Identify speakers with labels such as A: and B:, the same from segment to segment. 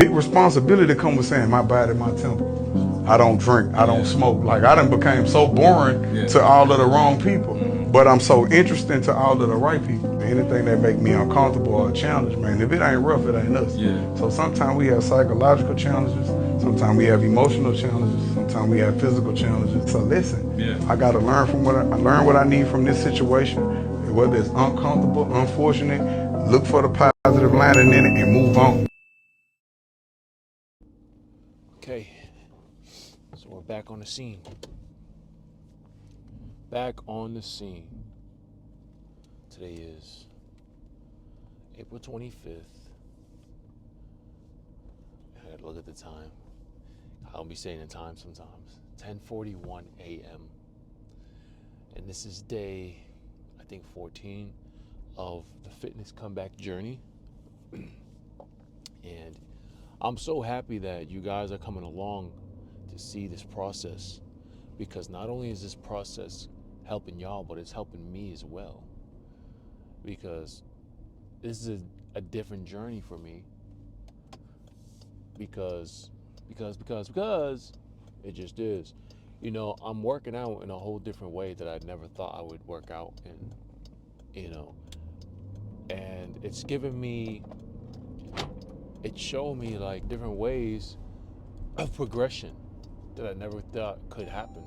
A: big responsibility come with saying my body, my temple. I don't drink, I don't smoke. Like I done became so boring to all of the wrong people. But I'm so interesting to all of the right people. Anything that make me uncomfortable or a challenge, man, if it ain't rough, it ain't us. So sometimes we have psychological challenges, sometimes we have emotional challenges, sometimes we have physical challenges. So listen, I gotta learn from what I learn what I need from this situation. Whether it's uncomfortable, unfortunate, look for the positive lining in it and move on.
B: Okay, so we're back on the scene. Back on the scene. Today is April 25th. I gotta look at the time. I'll be saying the time sometimes. 10:41 a.m. And this is day, I think, 14 of the fitness comeback journey. And I'm so happy that you guys are coming along to see this process, because not only is this process helping y'all, but it's helping me as well. Because this is a different journey for me. Because it just is. You know, I'm working out in a whole different way that I never thought I would work out in, and it's showing me like different ways of progression that I never thought could happen.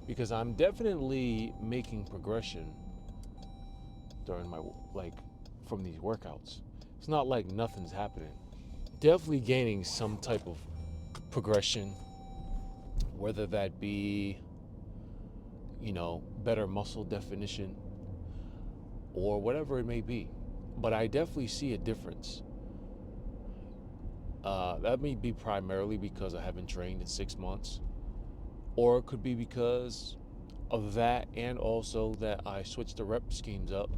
B: Because I'm definitely making progression during my, like, from these workouts. It's not like nothing's happening. Definitely gaining some type of progression, whether that be, better muscle definition or whatever it may be. But I definitely see a difference. That may be primarily because I haven't trained in 6 months, or it could be because of that, and also that I switched the rep schemes up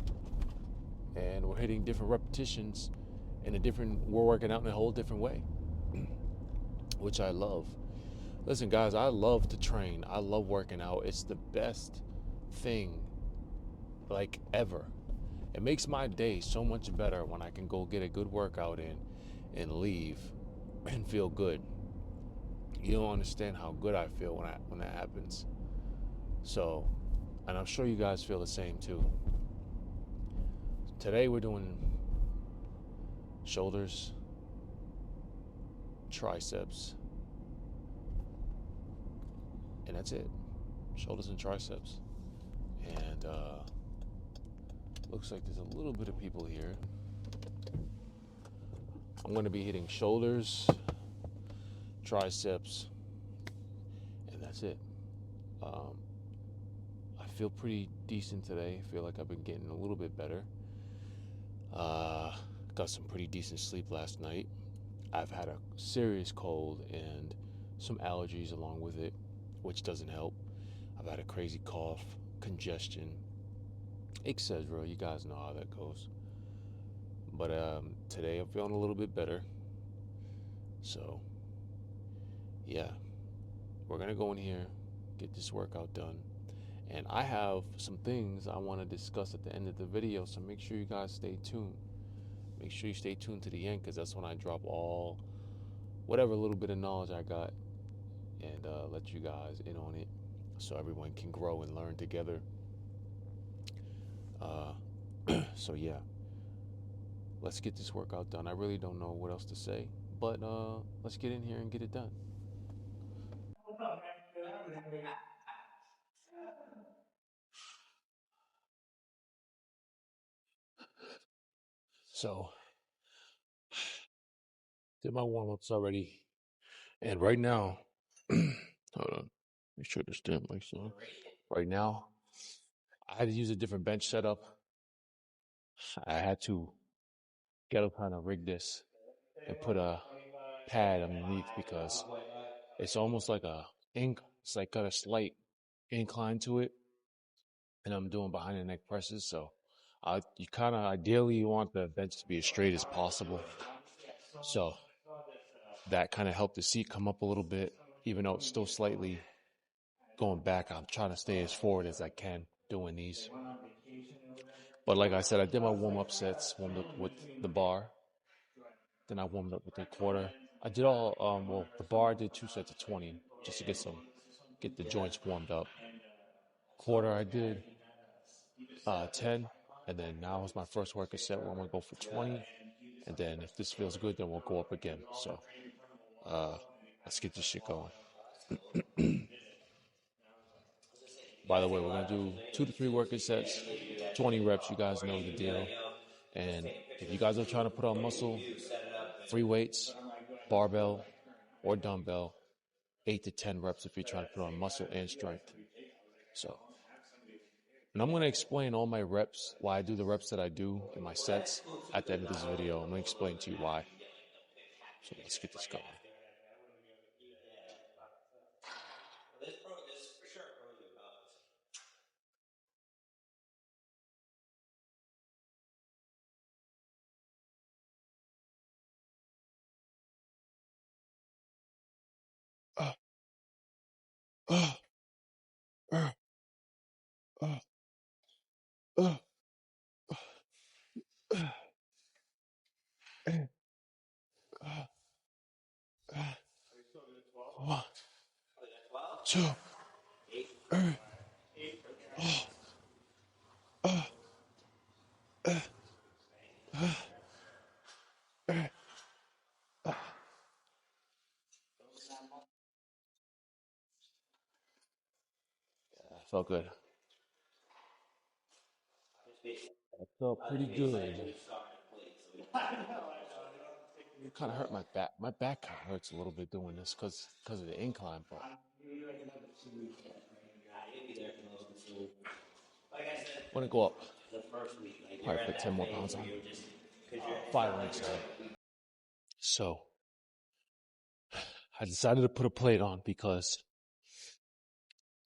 B: and we're hitting different repetitions we're working out in a whole different way, which I love. Listen, guys, I love to train. I love working out. It's the best thing, like, ever. It makes my day so much better when I can go get a good workout in and leave and feel good. You don't understand how good I feel when that happens. So, and I'm sure you guys feel the same too. Today we're doing shoulders, triceps, and that's it. Shoulders and triceps. And looks like there's a little bit of people here. I'm going to be hitting shoulders, triceps, and that's it. Um, I feel pretty decent today. I feel like I've been getting a little bit better. Got some pretty decent sleep last night. I've had a serious cold and some allergies along with it, which doesn't help. I've had a crazy cough, congestion, etc. You guys know how that goes. But today I'm feeling a little bit better. So, yeah, we're going to go in here, get this workout done. And I have some things I want to discuss at the end of the video, so make sure you guys stay tuned. Make sure you stay tuned to the end, because that's when I drop whatever little bit of knowledge I got, and let you guys in on it so everyone can grow and learn together. So yeah, let's get this workout done. I really don't know what else to say, but let's get in here and get it done. So, did my warm-ups already, and right now, hold on, make sure this damn mic's on. Right now, I had to use a different bench setup. I had to get up, kind of rig this and put a pad underneath, because it's almost like it's like got a slight incline to it, and I'm doing behind the neck presses. So you kind of ideally want the bench to be as straight as possible. So that kind of helped the seat come up a little bit, even though it's still slightly going back. I'm trying to stay as forward as I can doing these. But like I said, I did my warm-up sets, warmed up with the bar. Then I warmed up with the quarter. I did all the bar I did 2 sets of 20 just to get the joints warmed up. Quarter I did 10, and then now is my first workout set where I'm gonna go for 20, and then if this feels good, then we'll go up again. So let's get this shit going. By the way, we're gonna do 2 to 3 workout sets, 20 reps. You guys know the deal. And if you guys are trying to put on muscle, free weights, barbell or dumbbell, 8 to 10 reps if you're trying to put on muscle and strength. So, and I'm going to explain all my reps, why I do the reps that I do in my sets at the end of this video. I'm going to explain to you why. So let's get this going. One, two, felt good. I felt pretty good. It kind of hurt my back. My back kind of hurts a little bit doing this because of the incline, but I'm gonna go up. Probably put 10 more pounds on. 5 on each side. So I decided to put a plate on because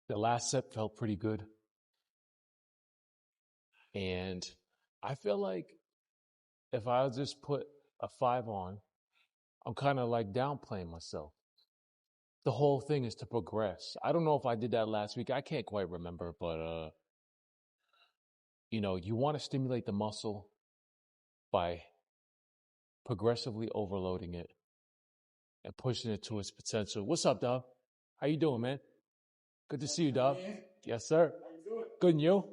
B: the last set felt pretty good. And I feel like if I just put a 5 on, I'm kind of like downplaying myself. The whole thing is to progress. I don't know if I did that last week. I can't quite remember, but you want to stimulate the muscle by progressively overloading it and pushing it to its potential. What's up, dog? How you doing, man? Good to see you, dog. Yes, sir. Good, and you?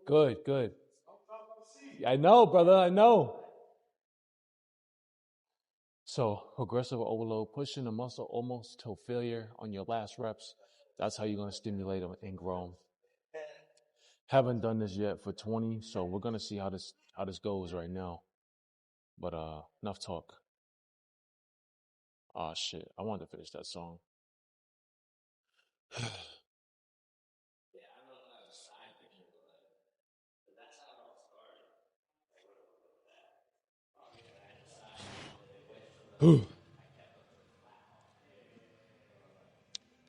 B: Good, good. I know, brother, I know. So progressive overload, pushing the muscle almost till failure on your last reps. That's how you're going to stimulate them and grow them. Haven't done this yet for 20, so we're going to see how this goes right now. But enough talk. Ah, shit. I wanted to finish that song.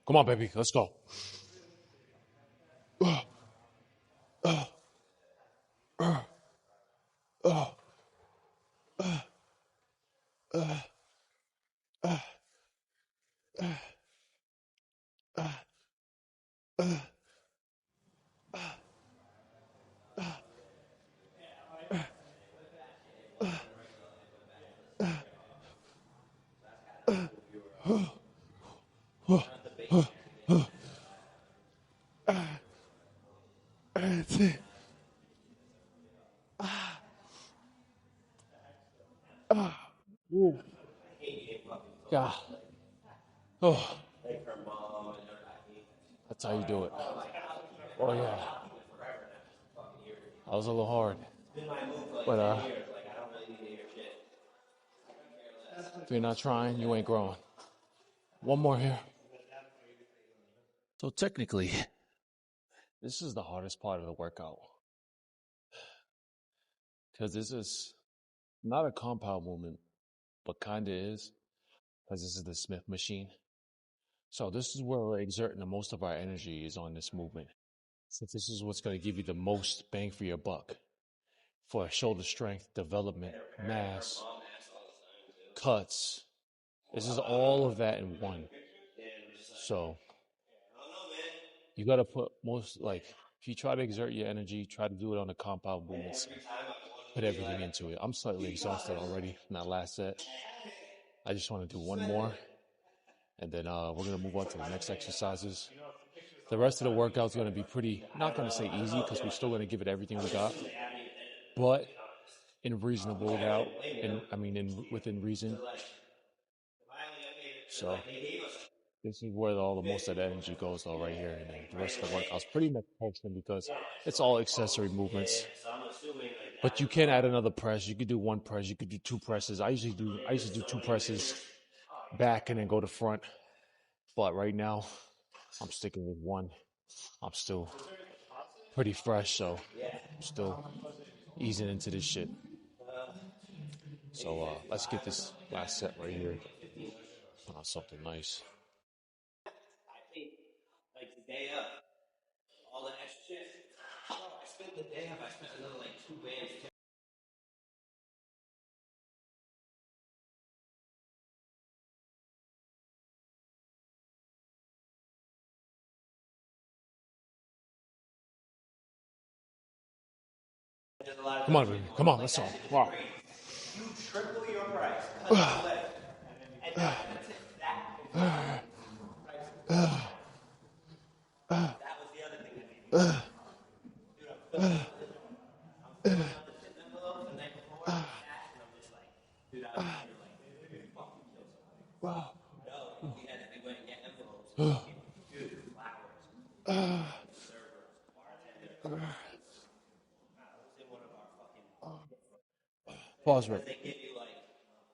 B: Come on, baby. Let's go. That's it. Ooh. Yeah. Oh. That's how you do it. Oh, yeah. That was a little hard. But if you're not trying, you ain't growing. One more here. So technically, this is the hardest part of the workout. Because this is not a compound movement, but kind of is. Because this is the Smith machine. So this is where we're exerting the most of our energy is on this movement. Since this is what's going to give you the most bang for your buck. For shoulder strength, development, mass, cuts. This is all of that in one. So you got to put if you try to exert your energy, try to do it on the compound movements. put everything into it. I'm slightly exhausted already from that last set. I just want to do one more, and then we're going to move on to the next exercises. The rest of the workout's going to be pretty, not going to say easy, because we're still going to give it everything we got, but in reasonable doubt, within reason. So this is where all the most of the energy goes, though, right here, and then the rest of the workout's pretty much function because it's all accessory movements. But you can add another press. You could do one press. You could do two presses. I used to do two presses back and then go to front. But right now, I'm sticking with one. I'm still pretty fresh, so I'm still easing into this shit. So let's get this last set right here on something nice.
C: I paid like the day up, all the extra shit. Oh, I spent the day up. I spent another like 2 bands.
B: Come on, baby. Come on, let's go. Wow.
C: You triple your price. Cut your leg. And that's it. That was the other thing that made me. Dude, I'm filling out the tip envelope the night before, cash, and I'm just like, dude, I was here like, fucking kill somebody.
B: Wow.
C: No, we had to go and get envelopes. Dude, flowers, servers, bartenders. That was in one of our fucking.
B: Pause, Rick.
C: They give you like,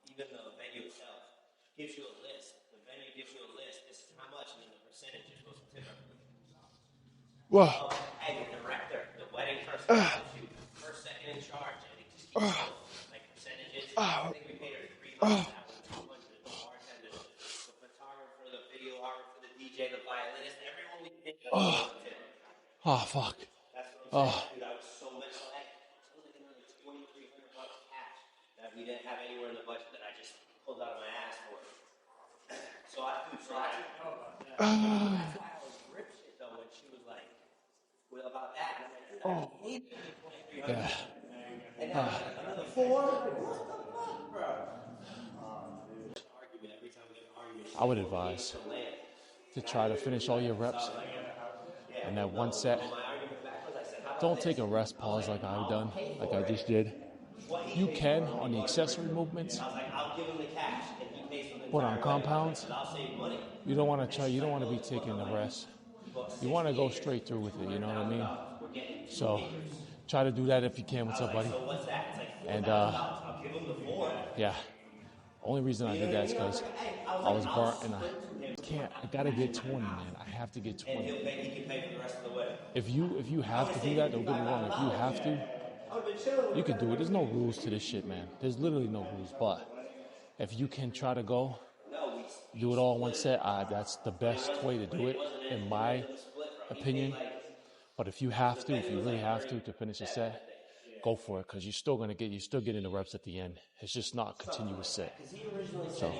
C: even the venue itself gives you a list. The venue gives you a list. This is how much, and then the percentage you're supposed to tip everybody.
B: Wow.
C: Hey, the director, the wedding person, first, second in charge, and it just keeps going. Like percentages. I think we paid her $300. That was 200. The bartender, the photographer, the videographer, the DJ, the violinist, everyone we picked up.
B: Oh, fuck.
C: That's what I'm saying. Dude, I was so much like, it was like another $2,300 cash that we didn't have anywhere in the budget that I just pulled out of my ass for it. So I that's why I was rip shit though when she was like, well, about that. And I'm like, dude, I hate it.
B: Yeah.
C: And now another four. What the fuck, bro? Argument every time we get an argument.
B: I would advise to try to finish all your reps in that one set. Don't take a rest pause like I've done, like I just did. You can on the accessory movements, but on compounds, you don't want to be taking a rest. You want to go straight through with it, you know what I mean? So try to do that if you can. What's up, buddy? And yeah, only reason I did that is because I was burnt and I gotta get 20, man. I have to get 20. If you have to do that, don't get me wrong. If you have to, you can do it. There's no rules to this shit, man. There's literally no rules. But if you can try to go, do it all in one set, that's the best way to do it, in my opinion. But if you really have to finish a set, go for it, because you're still getting the reps at the end. It's just not a continuous set. So,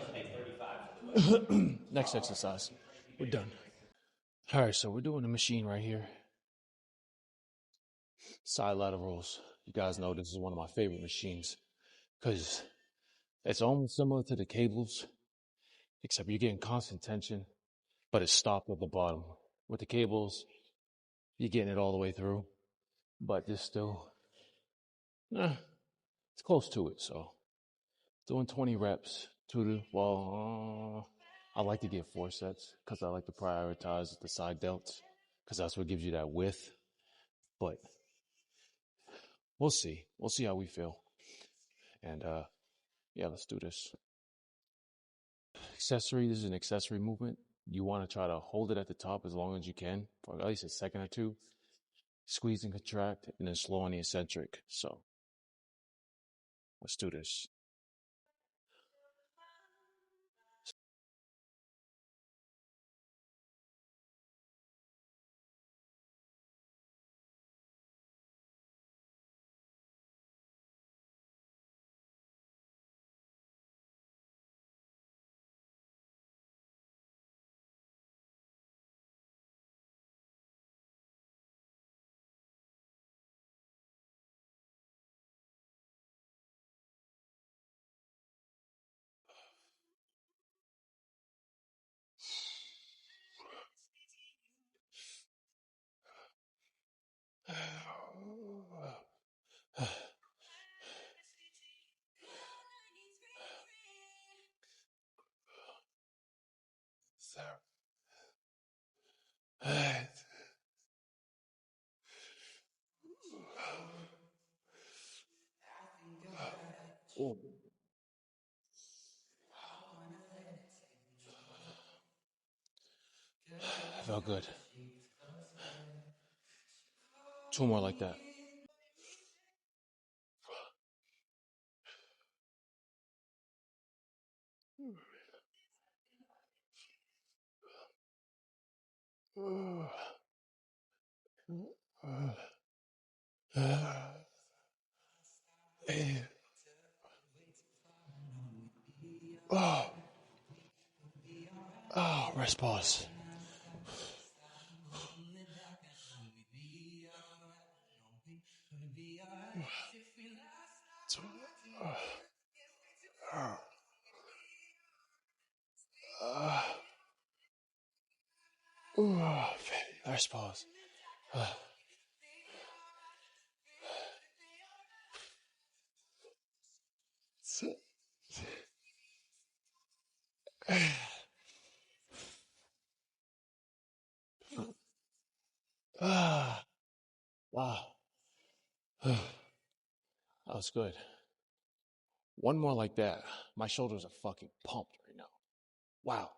B: next exercise. We're done. All right, so we're doing the machine right here. Side laterals. You guys know this is one of my favorite machines because it's almost similar to the cables, except you're getting constant tension, but it's stopped at the bottom. With the cables, you're getting it all the way through, but there's still, it's close to it. So doing 20 reps, I like to get 4 sets because I like to prioritize the side delts because that's what gives you that width. But we'll see. We'll see how we feel. And yeah, let's do this. This is an accessory movement. You want to try to hold it at the top as long as you can for at least a second or two. Squeeze and contract, and then slow on the eccentric. So let's do this. felt good. 2 more like that. Oh, rest pause. Rest pause. Wow. That was good. One more like that. My shoulders are fucking pumped right now. Wow.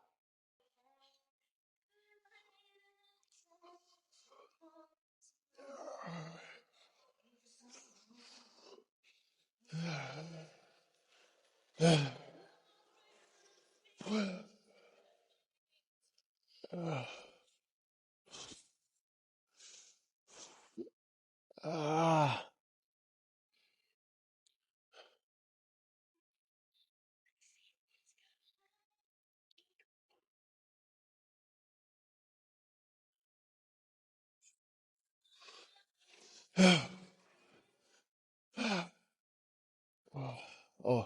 B: Oh.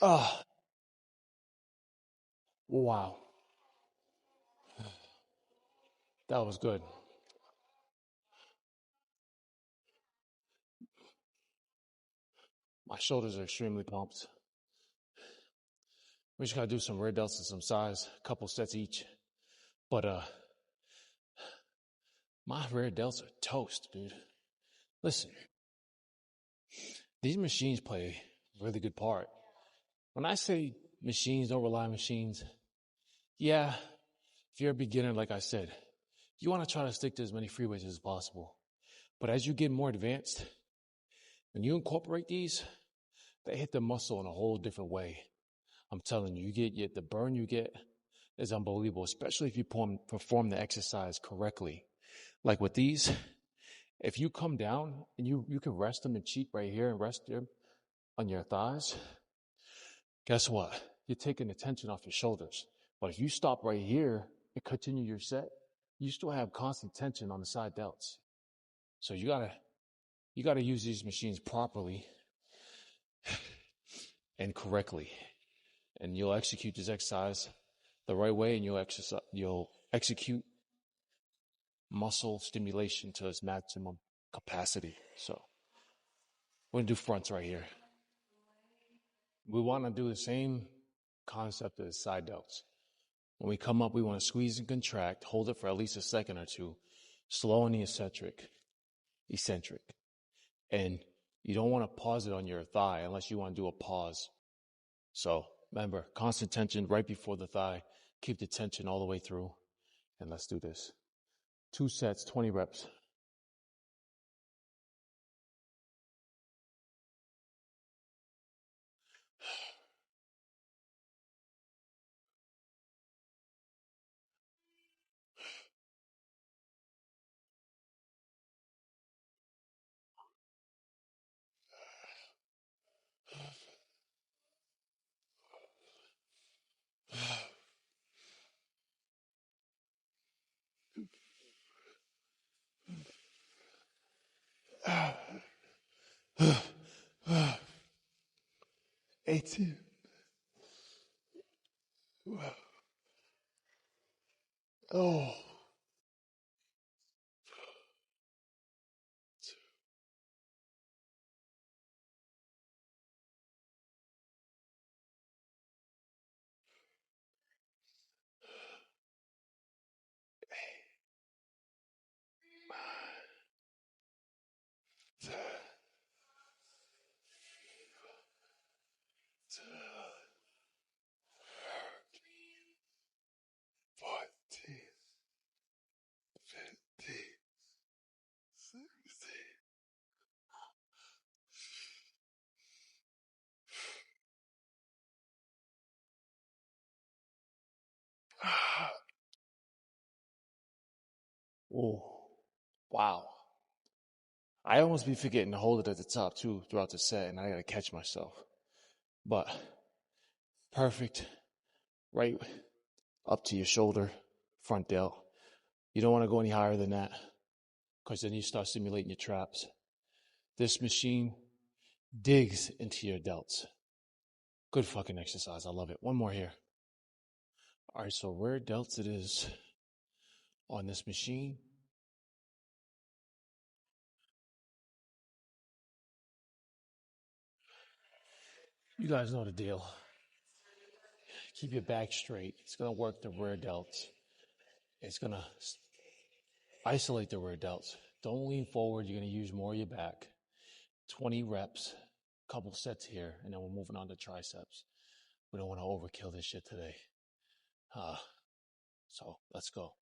B: Oh. Wow. That was good. My shoulders are extremely pumped. We just gotta do some rear delts and some size, a couple sets each. But my rear delts are toast, dude. Listen, these machines play a really good part. When I say machines, don't rely on machines, yeah, if you're a beginner, like I said, you want to try to stick to as many free weights as possible. But as you get more advanced, when you incorporate these, they hit the muscle in a whole different way. I'm telling you, the burn you get is unbelievable, especially if you perform the exercise correctly. Like with these, if you come down and you can rest them and cheat right here and rest them on your thighs, guess what? You're taking the tension off your shoulders. But if you stop right here and continue your set, you still have constant tension on the side delts. So you gotta use these machines properly and correctly. And you'll execute this exercise the right way, and you'll execute muscle stimulation to its maximum capacity. So we're gonna do fronts right here. We want to do the same concept as side delts. When we come up, we want to squeeze and contract, hold it for at least a second or two, slow on the eccentric. And you don't want to pause it on your thigh unless you want to do a pause. So remember, constant tension right before the thigh. Keep the tension all the way through. And let's do this. 2 sets, 20 reps. Ah, 18. Oh. Oh, wow. I almost be forgetting to hold it at the top too throughout the set, and I gotta catch myself. But perfect, right up to your shoulder, front delt. You don't want to go any higher than that, because then you start simulating your traps. This machine digs into your delts. Good fucking exercise. I love it. One more here. All right, so rear delts it is on this machine. You guys know the deal. Keep your back straight. It's going to work the rear delts. It's going to isolate the rear delts. Don't lean forward. You're going to use more of your back. 20 reps, couple sets here, and then we're moving on to triceps. We don't want to overkill this shit today. So let's go.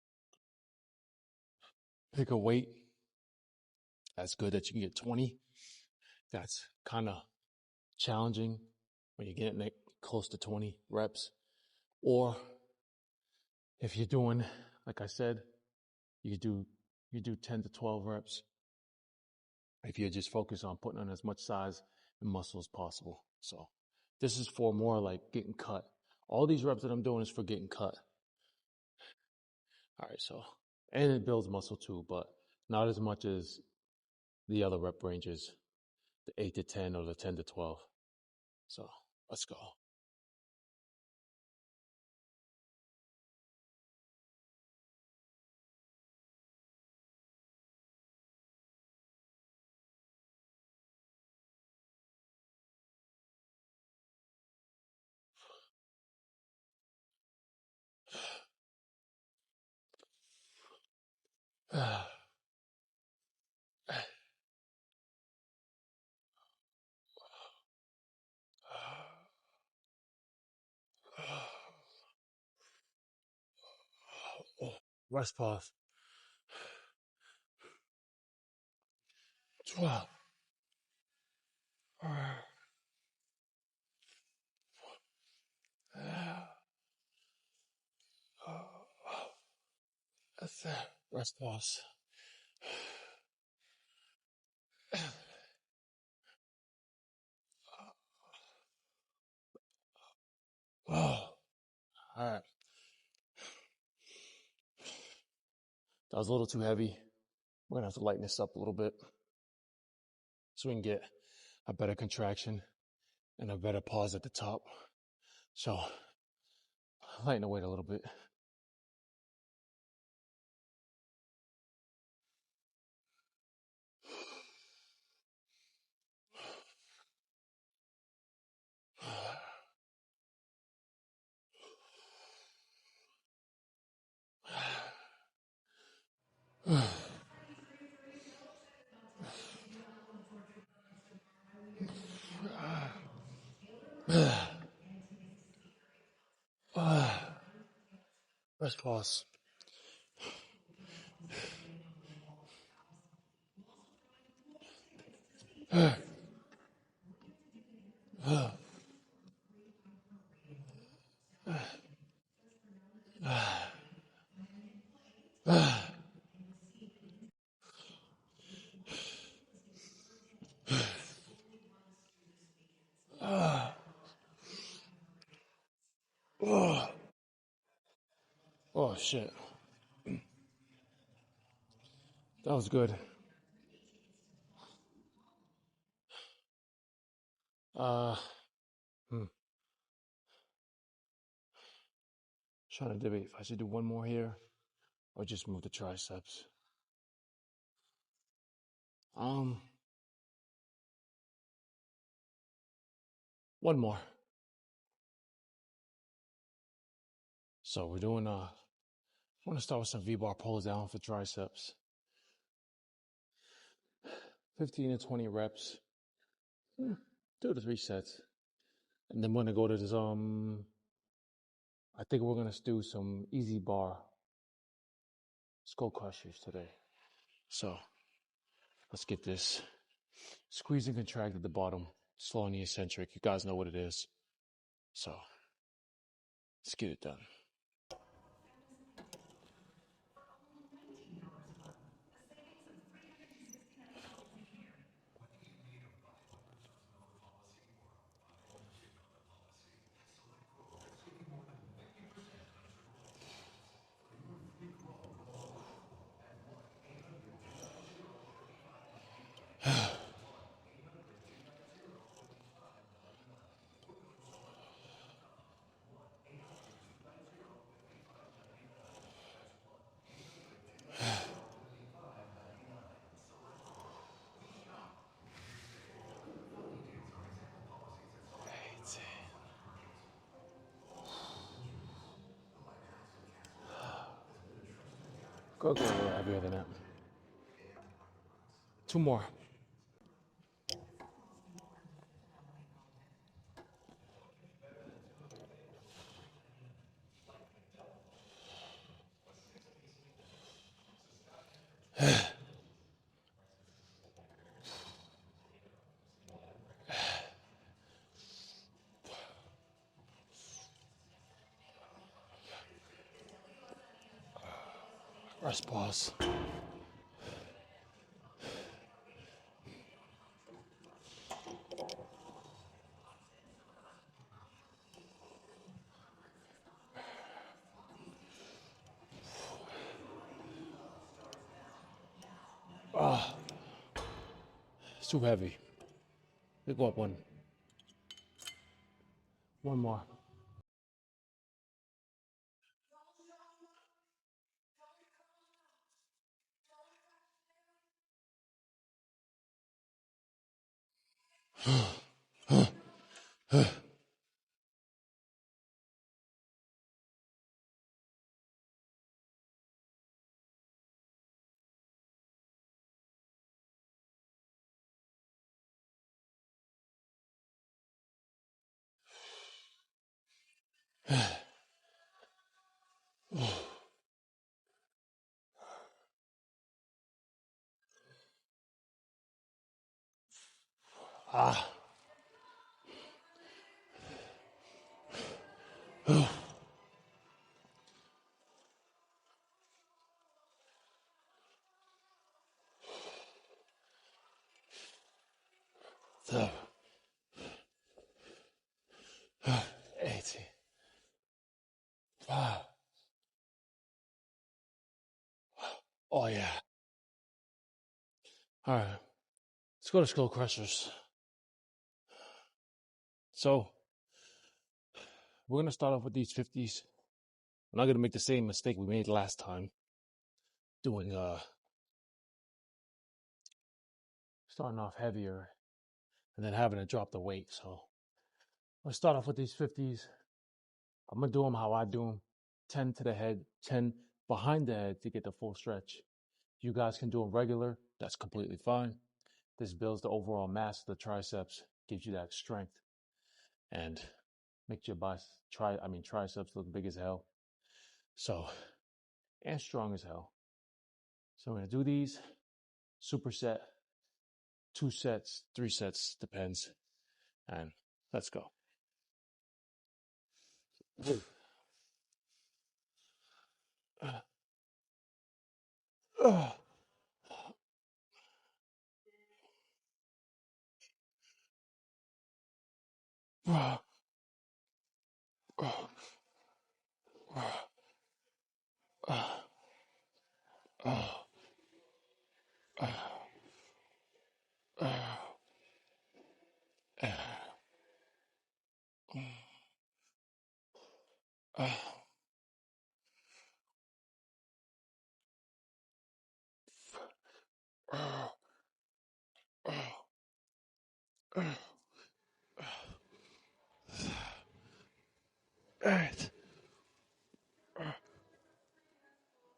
B: Pick a weight. That's good that you can get 20. That's kind of challenging when you're getting close to 20 reps. Or if you're doing, like I said, you do 10 to 12 reps. If you just focus on putting on as much size and muscle as possible. So this is for more like getting cut. All these reps that I'm doing is for getting cut. All right, so, and it builds muscle too, but not as much as the other rep ranges, the 8 to 10 or the 10 to 12. So let's go. Rest pause. 12. That's it. Rest pause. All right. That was a little too heavy. We're going to have to lighten this up a little bit so we can get a better contraction and a better pause at the top. So lighten the weight a little bit. Rest pause. Oh shit. That was good. Trying to debate if I should do one more here or just move the triceps. One more. So we're doing I want to start with some V-bar pulls down for triceps. 15 to 20 reps. 2 to 3 sets. And then we're gonna go to this I think we're gonna do some easy bar skull crushers today. So let's get this. Squeeze and contract at the bottom, slow and the eccentric. You guys know what it is. So let's get it done. Go a little heavier than that. 2 more. Rest pause. It's too heavy. We go up one. One more. Ah. So, 80. Oh yeah. All right. Let's go to skull crushers. So we're gonna start off with these 50s. I'm not gonna make the same mistake we made last time, doing starting off heavier and then having to drop the weight. So let's start off with these 50s. I'm gonna do them how I do them: 10 to the head, 10 behind the head to get the full stretch. You guys can do them regular. That's completely fine. This builds the overall mass of the triceps, gives you that strength, and makes your triceps look big as hell. So, and strong as hell. So I'm gonna do these superset, 2 sets, 3 sets, depends. And let's go. Alright.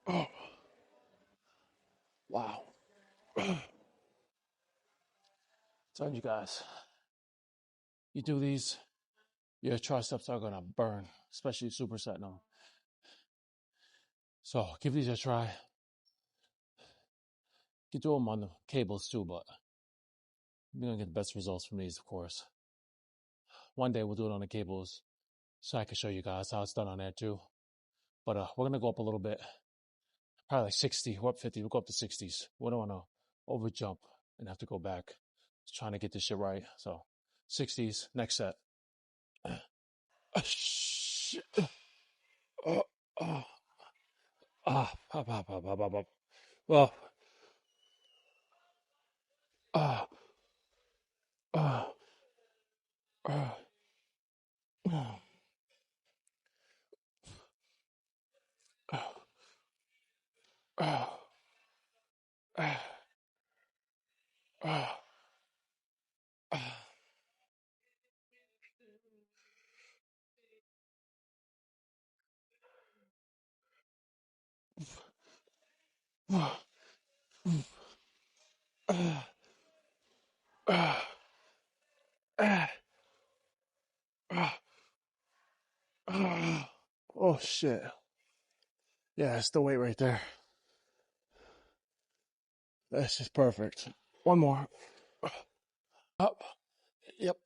B: Oh, wow. Telling you guys, you do these, your triceps are gonna burn, especially supersetting them. So give these a try. You can do them on the cables too, but you're gonna get the best results from these, of course. One day we'll do it on the cables so I can show you guys how it's done on there too. But we're gonna go up a little bit, probably like 60. We're up 50. We'll go up to 60s. We don't want to over jump and have to go back. Just trying to get this shit right. So 60s, next set. Shit. Pop, pop, pop, pop, pop, pop. Well, uh, uh, uh, uh, uh, uh, uh, Oh shit. Yeah, it's the weight right there. That's just perfect. One more. Up. Yep.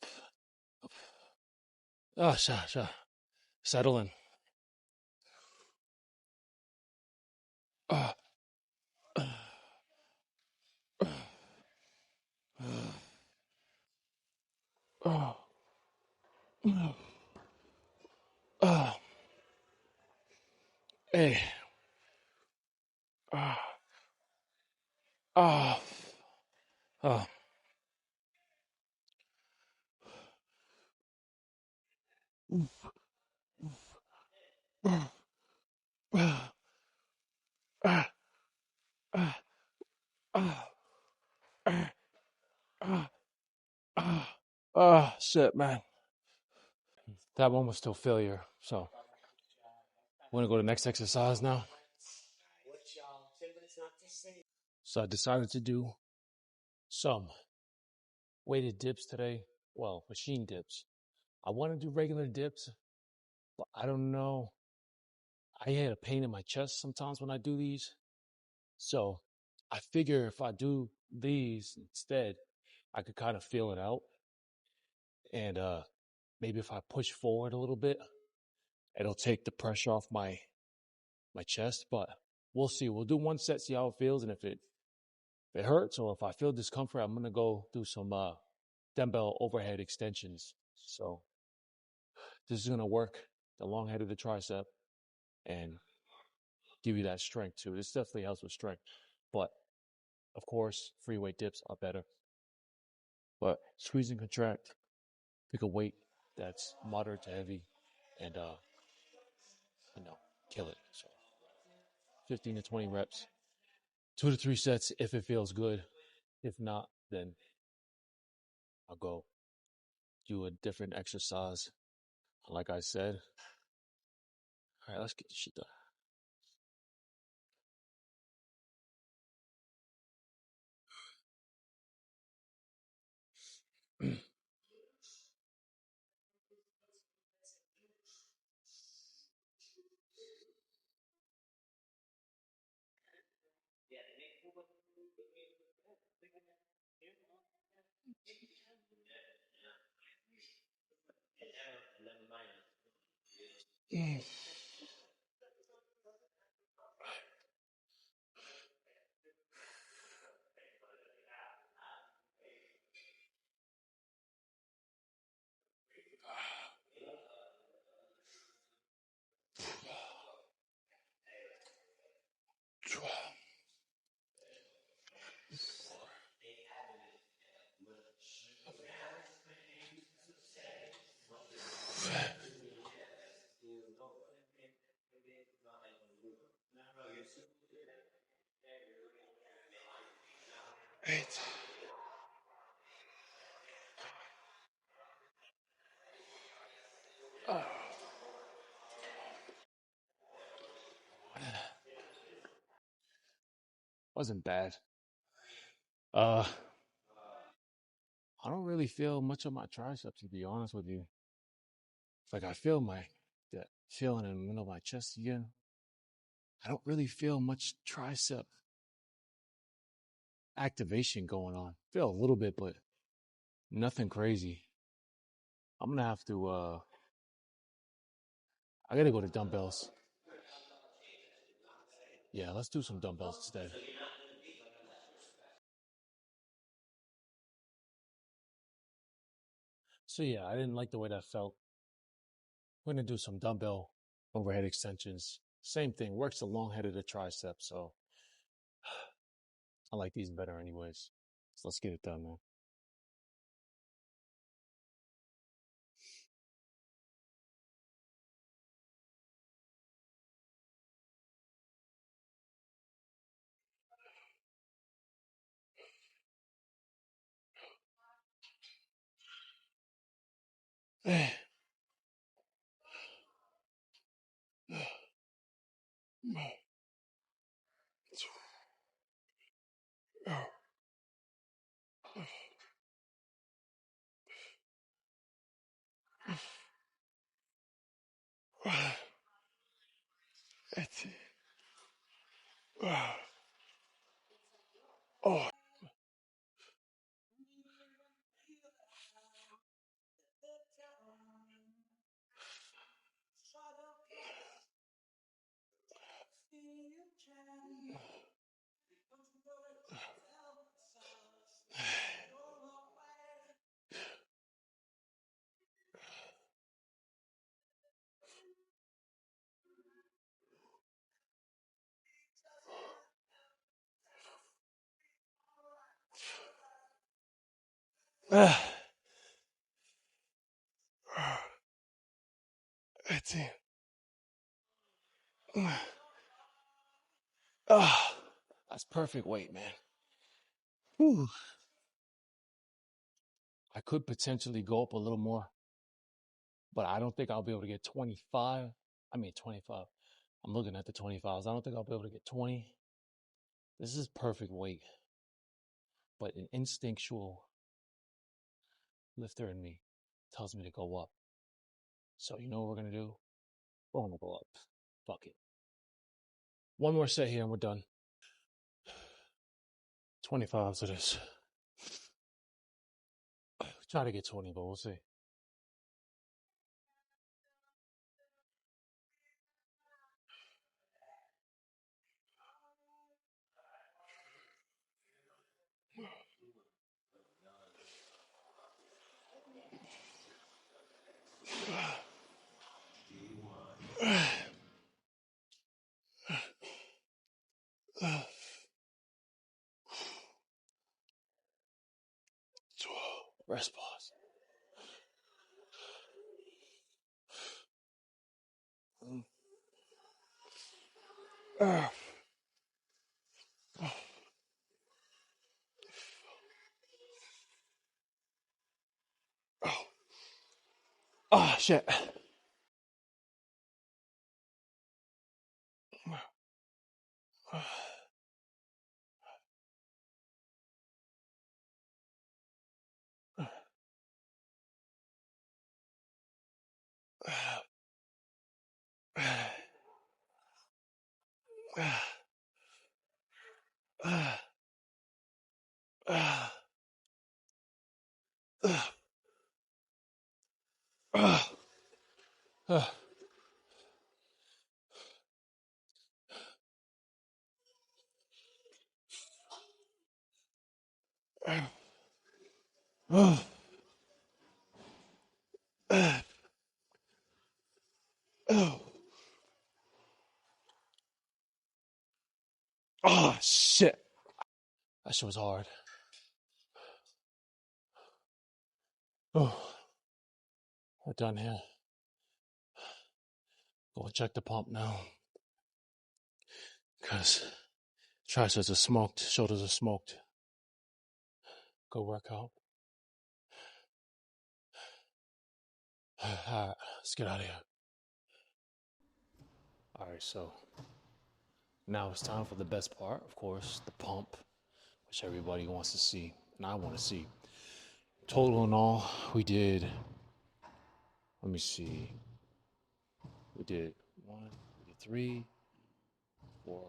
B: Oh, settle in. Uh, uh, uh, hey. Uh, uh, uh, uh, uh, shit, man. That one was still failure. So, want to go to the next exercise now? So I decided to do some weighted dips today. Well, machine dips. I want to do regular dips, but I don't know. I had a pain in my chest sometimes when I do these. So I figure if I do these instead, I could kind of feel it out. And maybe if I push forward a little bit, it'll take the pressure off my chest. But we'll see. We'll do one set, see how it feels, and if it hurts or if I feel discomfort, I'm gonna go do some dumbbell overhead extensions. So this is gonna work the long head of the tricep and give you that strength too. This definitely helps with strength. But of course, free weight dips are better. But squeeze and contract, pick a weight that's moderate to heavy, and kill it. So 15 to 20 reps, 2 to 3 sets if it feels good. If not, then I'll go do a different exercise. Like I said, all right, let's get this shit done. Eight. Wasn't bad. Uh, I don't really feel much of my triceps, to be honest with you. Like I feel that feeling in the middle of my chest again. I don't really feel much tricep activation going on. Feel a little bit, but nothing crazy. I'm gonna have to. I gotta go to dumbbells. Yeah, let's do some dumbbells instead. So yeah, I didn't like the way that felt. We're gonna do some dumbbell overhead extensions. Same thing, works the long head of the tricep. So I like these better, anyways. So let's get it done, man. That's it. Oh. That's it. Oh, that's perfect weight, man. Whew. I could potentially go up a little more, but I don't think I'll be able to get 25. I mean, 25. I'm looking at the 25s. I don't think I'll be able to get 20. This is perfect weight, but an instinctual lifter in me tells me to go up. So you know what we're going to do? We're going to go up. Fuck it. One more set here and we're done. 25s it is. Try to get 20, but we'll see. Rest pause. Oh, shit. Oh, shit. That shit was hard. Oh, we're done here. Go and check the pump now. Because triceps are smoked, shoulders are smoked. Go work out. Alright, let's get out of here. Alright, so now it's time for the best part, of course, the pump, which everybody wants to see, and I want to see. Total in all, we did, let me see, we did 3, 4,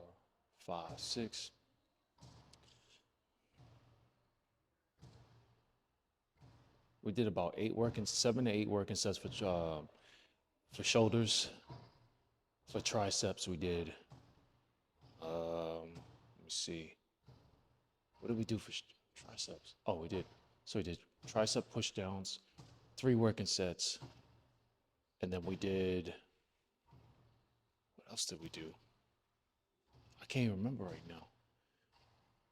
B: 5, 6. We did about 7 to 8 working sets for shoulders. For triceps, we did. Let me see. What did we do for triceps? Oh, we did. So we did tricep push downs, 3 working sets, and then we did. What else did we do? I can't even remember right now.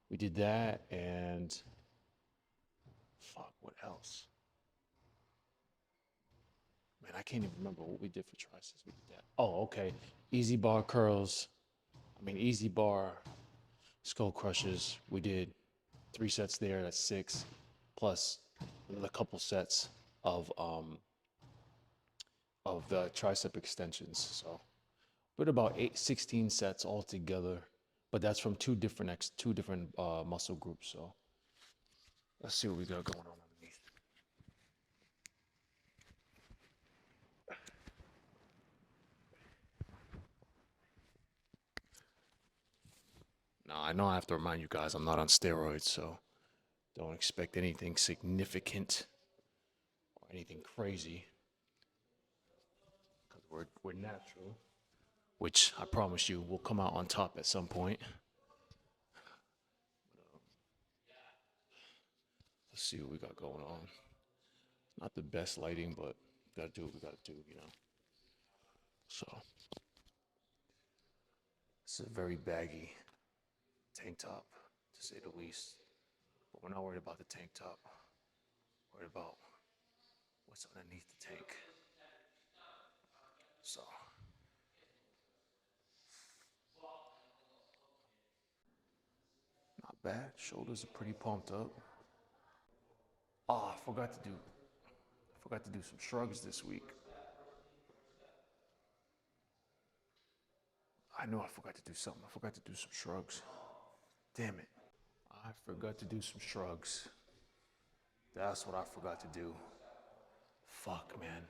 B: We did that and fuck. What else? Man, I can't even remember what we did for triceps. We did that. Oh, okay. Easy bar curls. Easy bar skull crushes. We did 3 sets there. That's 6, plus another couple sets of tricep extensions. So we're at about 16 sets altogether. But that's from two different muscle groups. So let's see what we got going on underneath. I know I have to remind you guys I'm not on steroids, so don't expect anything significant or anything crazy. Because we're natural, which I promise you will come out on top at some point. Let's see what we got going on. Not the best lighting, but gotta do what we gotta do, you know. So it's a very baggy tank top, to say the least. But we're not worried about the tank top. We're worried about what's underneath the tank. So not bad. Shoulders are pretty pumped up. Oh, I forgot to do some shrugs this week. I know I forgot to do something. I forgot to do some shrugs. Damn it. I forgot to do some shrugs. That's what I forgot to do. Fuck, man.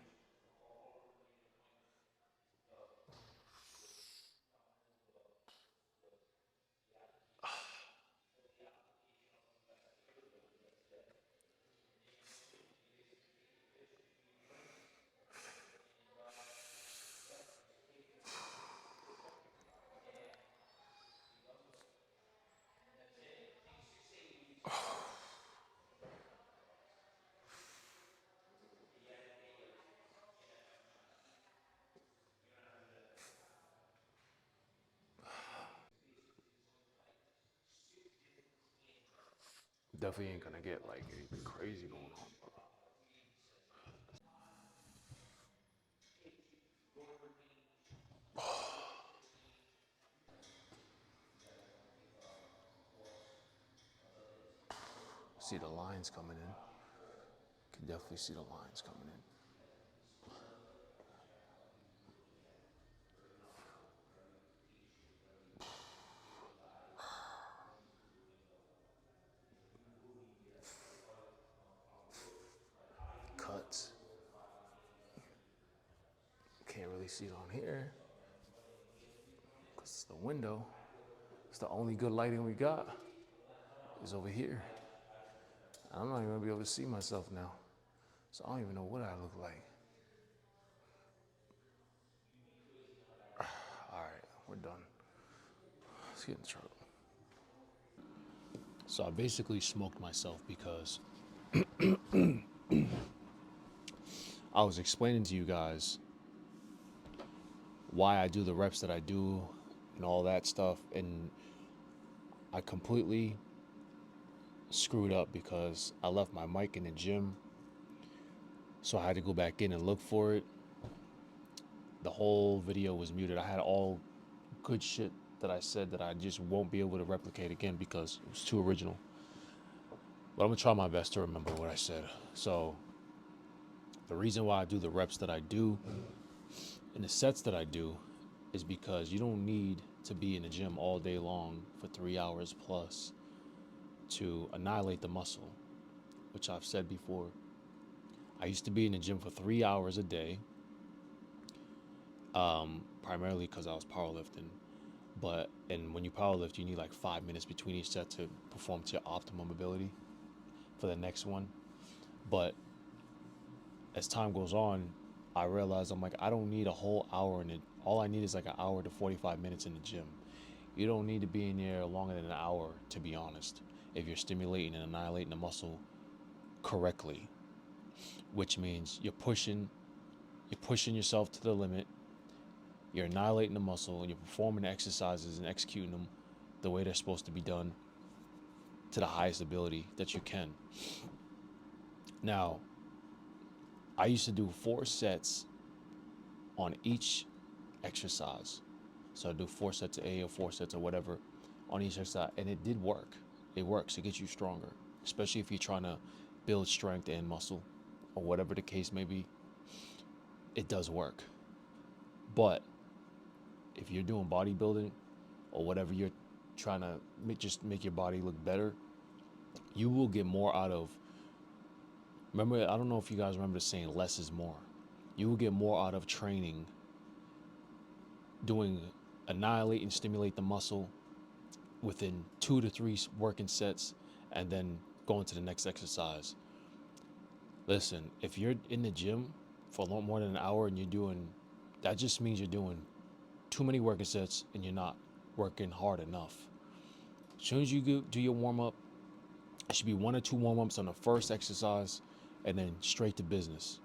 B: Definitely ain't gonna get like anything crazy going on. See the lines coming in. Can definitely see the lines coming in. Cuts. Can't really see it on here because it's the window. It's the only good lighting we got is over here. I'm not even gonna be able to see myself now. So I don't even know what I look like. All right, we're done. Let's get in the truck. So I basically smoked myself because I was explaining to you guys why I do the reps that I do and all that stuff, and I completely screwed up because I left my mic in the gym, so I had to go back in and look for it. The whole video was muted. I had all good shit that I said that I just won't be able to replicate again because it was too original. But I'm gonna try my best to remember what I said. So the reason why I do the reps that I do and the sets that I do is because you don't need to be in the gym all day long for 3 hours plus to annihilate the muscle, which I've said before. I used to be in the gym for 3 hours a day, primarily because I was powerlifting. And when you powerlift, you need like 5 minutes between each set to perform to your optimum ability for the next one. But as time goes on, I realize I'm like, I don't need a whole hour in it. All I need is like an hour to 45 minutes in the gym. You don't need to be in there longer than an hour, to be honest, if you're stimulating and annihilating the muscle correctly, which means you're pushing yourself to the limit, you're annihilating the muscle, and you're performing the exercises and executing them the way they're supposed to be done to the highest ability that you can. Now, I used to do 4 sets on each exercise. So I do 4 sets of A or 4 sets or whatever on each exercise, and it did work. It works. It gets you stronger, especially if you're trying to build strength and muscle or whatever the case may be. It does work. But if you're doing bodybuilding or whatever you're trying to just make your body look better, you will get more out of, remember, I don't know if you guys remember saying less is more. You will get more out of training, doing annihilate and stimulate the muscle within 2 to 3 working sets and then going to the next exercise. Listen, if you're in the gym for a lot more than an hour and you're doing, that just means you're doing too many working sets and you're not working hard enough. As soon as you do your warm up, it should be 1 or 2 warm ups on the first exercise and then straight to business.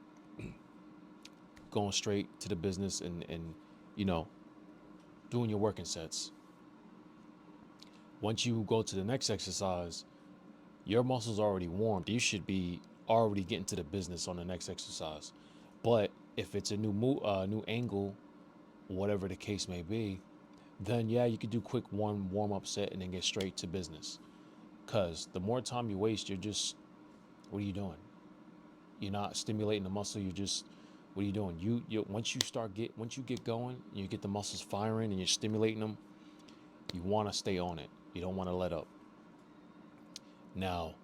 B: Going straight to the business and doing your working sets. Once you go to the next exercise, your muscles are already warmed. You should be already getting to the business on the next exercise. But if it's a new angle, whatever the case may be, then yeah, you could do quick one warm-up set and then get straight to business. Because the more time you waste, what are you doing? You're not stimulating the muscle. What are you doing? You once you get going, you get the muscles firing and you're stimulating them. You want to stay on it. You don't want to let up. Now,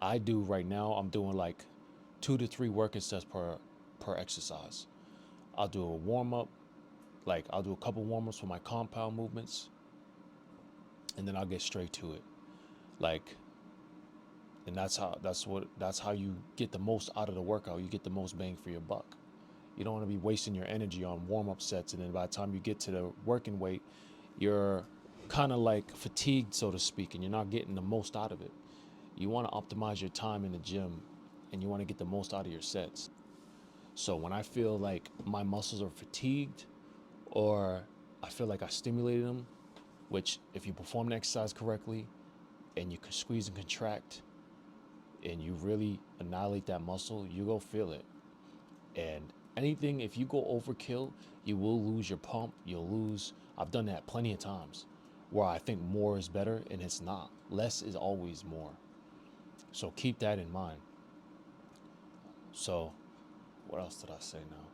B: I'm doing like 2 to 3 working sets per exercise. I'll do a warm up, like I'll do a couple warm ups for my compound movements, and then I'll get straight to it. And that's how you get the most out of the workout. You get the most bang for your buck. You don't want to be wasting your energy on warm up sets, and then by the time you get to the working weight, you're kind of like fatigued, so to speak, and you're not getting the most out of it. You want to optimize your time in the gym, and you want to get the most out of your sets. So when I feel like my muscles are fatigued, or I feel like I stimulated them, which if you perform the exercise correctly, and you can squeeze and contract, and you really annihilate that muscle, you go feel it. And if you go overkill, you will lose your pump. I've done that plenty of times where I think more is better, and it's not. Less is always more. So keep that in mind. So what else did I say now?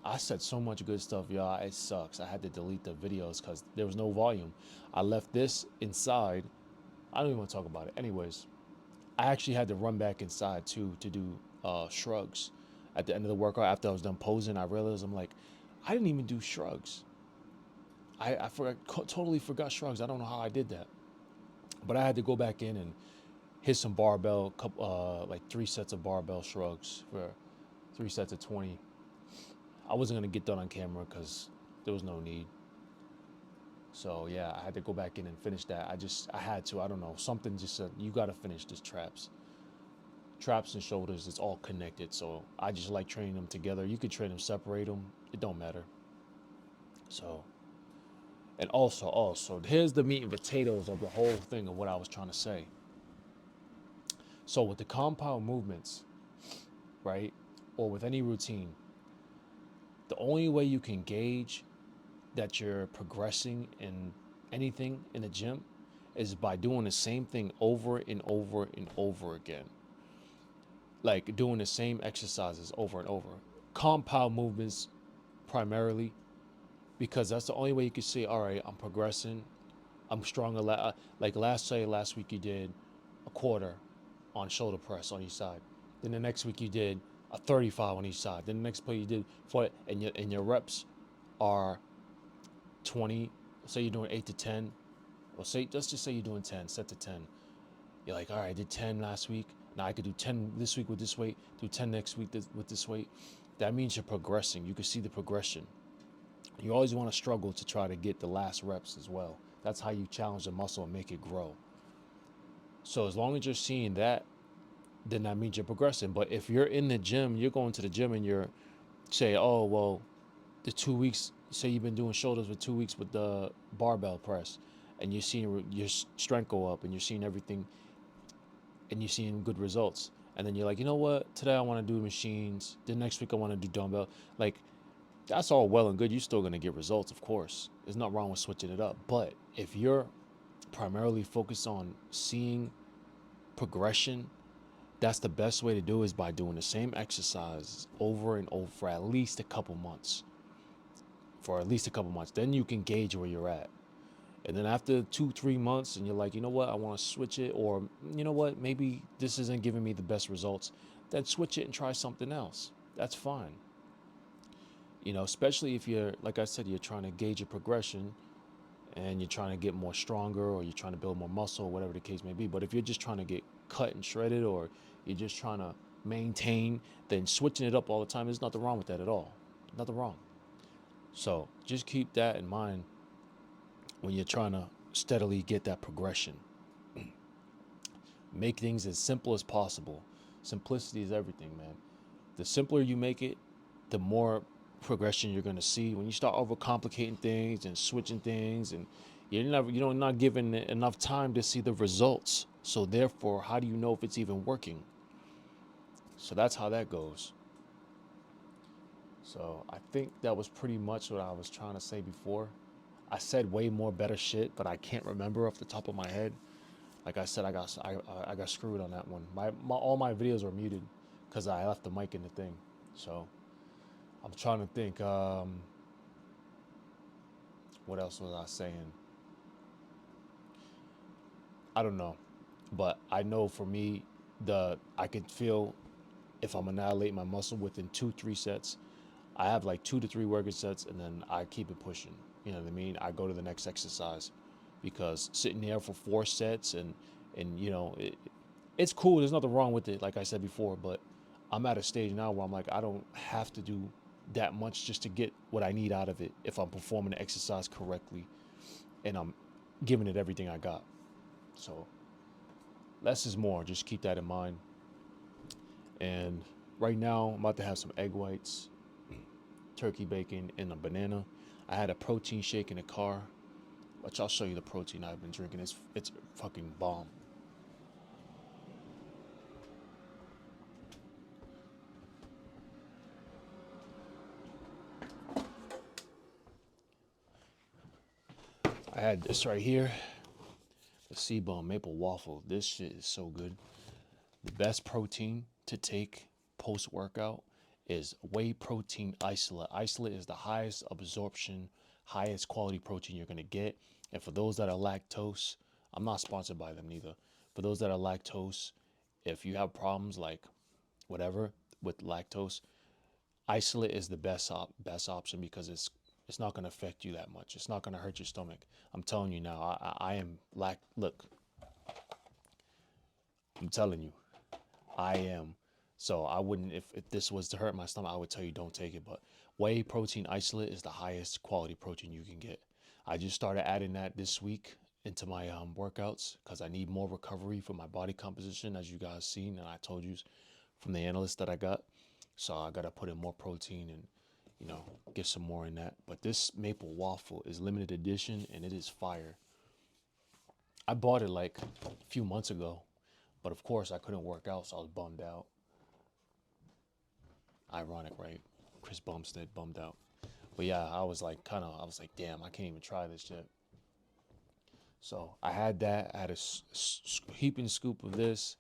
B: I said so much good stuff, y'all. It sucks. I had to delete the videos because there was no volume. I left this inside. I don't even want to talk about it. Anyways, I actually had to run back inside too to do shrugs. At the end of the workout, after I was done posing, I realized I didn't even do shrugs. I totally forgot shrugs. I don't know how I did that, but I had to go back in and hit some barbell, like 3 sets of barbell shrugs for 3 sets of 20. I wasn't gonna get done on camera because there was no need. So yeah, I had to go back in and finish that. I had to. I don't know. Something just said you got to finish this traps and shoulders. It's all connected. So I just like training them together. You could train them, separate them. It don't matter. So, and also, here's the meat and potatoes of the whole thing of what I was trying to say. So with the compound movements, right, or with any routine, the only way you can gauge that you're progressing in anything in the gym is by doing the same thing over and over and over again. Like doing the same exercises over and over. Compound movements primarily, because that's the only way you can say, all right, I'm progressing. I'm stronger. Like last week you did a quarter on shoulder press on each side. Then the next week you did a 35 on each side. Then the next play you did 40, and your reps are 20. Say you're doing 8 to 10. Or let's just say you're doing 10, set to 10. You're like, all right, I did 10 last week. Now I could do 10 this week with this weight, do 10 next week with this weight. That means you're progressing. You can see the progression. You always want to struggle to try to get the last reps as well. That's how you challenge the muscle and make it grow. So as long as you're seeing that, then that means you're progressing. But if you're in the gym, you're going to the gym and you're say, oh, well, the 2 weeks, say you've been doing shoulders for 2 weeks with the barbell press, and you're seeing your strength go up and you're seeing everything and you're seeing good results. And then you're like, you know what? Today I want to do machines. Then next week I want to do dumbbell. Like, that's all well and good. You're still going to get results, of course. There's nothing wrong with switching it up. But if you're primarily focused on seeing progression, that's the best way to do is by doing the same exercise over and over for at least a couple months. Then you can gauge where you're at. And then after 2-3 months and you're like, you know what, I want to switch it, or you know what, maybe this isn't giving me the best results, then switch it and try something else. That's fine. You know, especially if you're, like I said, you're trying to gauge your progression and you're trying to get more stronger, or you're trying to build more muscle, whatever the case may be. But if you're just trying to get cut and shredded, or you're just trying to maintain, then switching it up all the time, there's nothing wrong with that at all. Nothing wrong. So just keep that in mind when you're trying to steadily get that progression. Make things as simple as possible. Simplicity is everything, man. The simpler you make it, the more progression you're gonna see. When you start overcomplicating things and switching things, and you're not given enough time to see the results. So therefore, how do you know if it's even working? So that's how that goes. So I think that was pretty much what I was trying to say before. I said way more better shit, but I can't remember off the top of my head. Like I said, I got screwed on that one. All my videos are muted because I left the mic in the thing. So I'm trying to think. What else was I saying? I don't know, but I know for me, I could feel if I'm annihilating my muscle within 2-3 sets. I have like 2 to 3 working sets, and then I keep it pushing. You know what I mean? I go to the next exercise, because sitting there for 4 sets and it's cool. There's nothing wrong with it, like I said before. But I'm at a stage now where I'm like, I don't have to do that much just to get what I need out of it if I'm performing the exercise correctly and I'm giving it everything I got. So less is more. Just keep that in mind. And right now, I'm about to have some egg whites, turkey bacon, and a banana. I had a protein shake in the car, which I'll show you the protein I've been drinking. It's fucking bomb. I had this right here, the Seabum maple waffle. This shit is so good. The best protein to take post workout is whey protein isolate. Isolate is the highest absorption, highest quality protein you're gonna get. And for those that are lactose, I'm not sponsored by them neither. For those that are lactose, if you have problems like whatever with lactose, isolate is the best option, because it's not going to affect you that much. It's not going to hurt your stomach. I'm telling you now. I am look. I'm telling you, I am. So I wouldn't, if this was to hurt my stomach, I would tell you don't take it. But whey protein isolate is the highest quality protein you can get. I just started adding that this week into my workouts, because I need more recovery for my body composition, as you guys seen, and I told you from the analyst that I got. So I got to put in more protein and, get some more in that. But this maple waffle is limited edition, and it is fire. I bought it like a few months ago, but of course I couldn't work out, so I was bummed out. Ironic, right? Chris Bumstead bummed out. But yeah, I was like, damn, I can't even try this shit. So I had that. I had a heaping scoop of this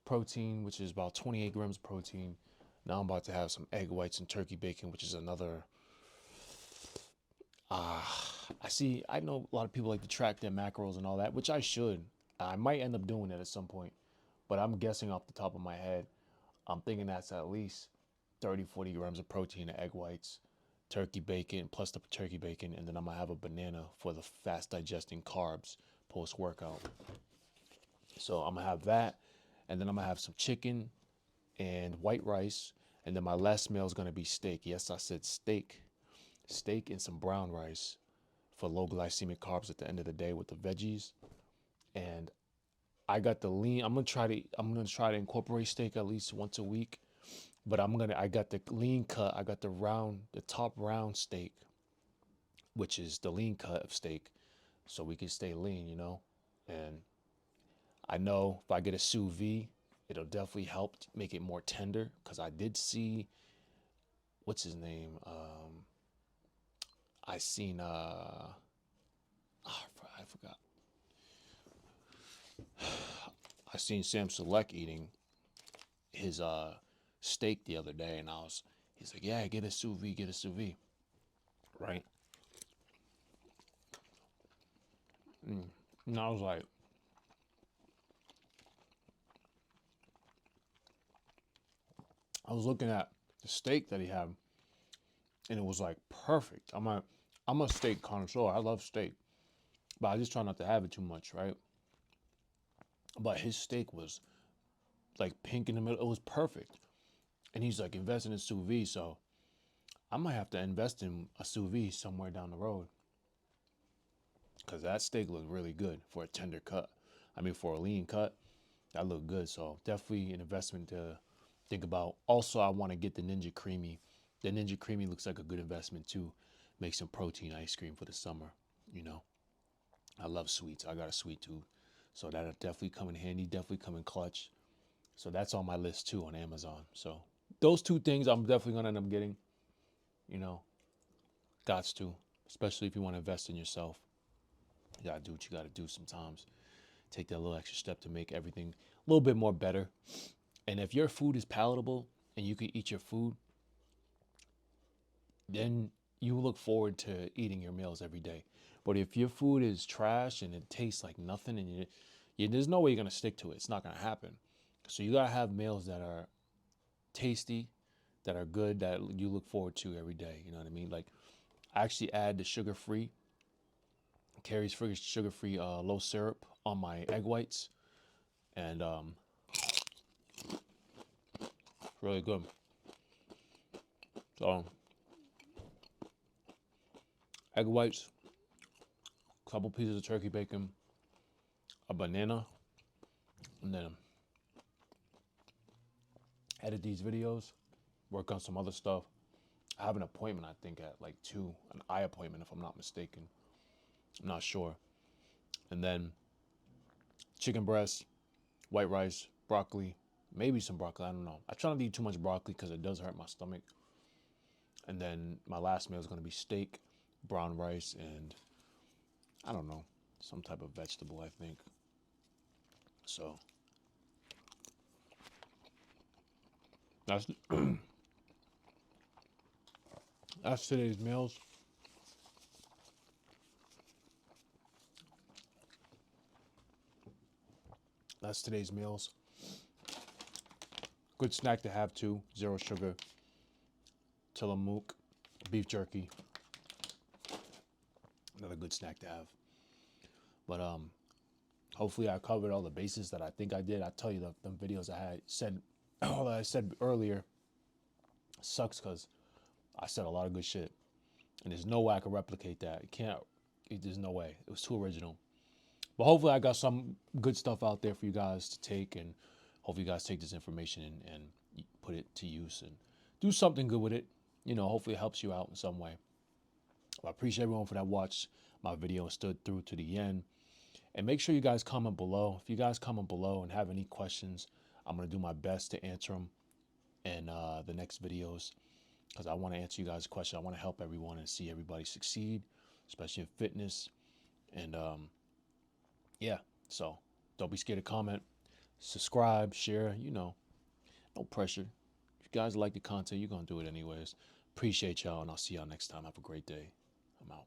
B: protein, which is about 28 grams of protein. Now I'm about to have some egg whites and turkey bacon, which is another. I know a lot of people like to track their macros and all that, which I should. I might end up doing that at some point, but I'm guessing off the top of my head. I'm thinking that's at least 30, 40 grams of protein and egg whites, turkey bacon, plus the turkey bacon, and then I'm gonna have a banana for the fast digesting carbs post workout. So I'm gonna have that, and then I'm gonna have some chicken and white rice, and then my last meal is gonna be steak. Yes, I said steak. Steak and some brown rice for low glycemic carbs at the end of the day with the veggies. And I got the lean. I'm gonna try to incorporate steak at least once a week. But I got the lean cut. I got the top round steak, which is the lean cut of steak, so we can stay lean, And I know if I get a sous vide, it'll definitely help make it more tender. Because I did see, what's his name? I seen I forgot. I seen Sam Select eating his steak the other day, and he's like, yeah, get a sous vide, right? And I was like, I was looking at the steak that he had, and it was like perfect. I'm a steak connoisseur. I love steak. but I just try not to have it too much, right? But his steak was like pink in the middle. It was perfect. And he's like investing in sous vide, so I might have to invest in a sous vide somewhere down the road. Because that steak looked really good for a tender cut. I mean, for a lean cut, that looked good. So definitely an investment to think about. Also, I want to get the Ninja Creamy. The Ninja Creamy looks like a good investment too. Make some protein ice cream for the summer. You know, I love sweets. I got a sweet tooth. So that'll definitely come in handy, definitely come in clutch. So that's on my list too on Amazon. So those two things I'm definitely going to end up getting. You know, gots to, especially if you want to invest in yourself. You got to do what you got to do sometimes. Take that little extra step to make everything a little bit more better. And if your food is palatable and you can eat your food, then you look forward to eating your meals every day. But if your food is trash and it tastes like nothing and there's no way you're going to stick to it. It's not going to happen. So you got to have meals that are tasty, that are good, that you look forward to every day. You know what I mean? Like, I actually add the sugar-free, Carrie's sugar-free low syrup on my egg whites. And really good. So, egg whites, a couple pieces of turkey bacon, a banana, and then edit these videos, work on some other stuff. I have an appointment, I think, at like 2, an eye appointment, if I'm not mistaken. I'm not sure. And then chicken breast, white rice, broccoli, maybe some broccoli, I don't know. I try not to eat too much broccoli because it does hurt my stomach. And then my last meal is going to be steak, brown rice, and I don't know, some type of vegetable, I think. So that's that's today's meals. That's today's meals. Good snack to have too. 0 sugar. Tillamook, beef jerky. Another good snack to have. But hopefully I covered all the bases that I think I did. I tell you the videos I had said, all that I said earlier sucks because I said a lot of good shit. And there's no way I can replicate that. There's no way. It was too original. But hopefully I got some good stuff out there for you guys to take, and hopefully you guys take this information and put it to use and do something good with it. You know, hopefully it helps you out in some way. Well, I appreciate everyone for that watched my video and stood through to the end. And make sure you guys comment below. If you guys comment below and have any questions, I'm going to do my best to answer them in the next videos, because I want to answer you guys' questions. I want to help everyone and see everybody succeed, especially in fitness. And yeah, so don't be scared to comment, subscribe, share, you know, no pressure. If you guys like the content, you're going to do it anyways. Appreciate y'all, and I'll see y'all next time. Have a great day. I'm out.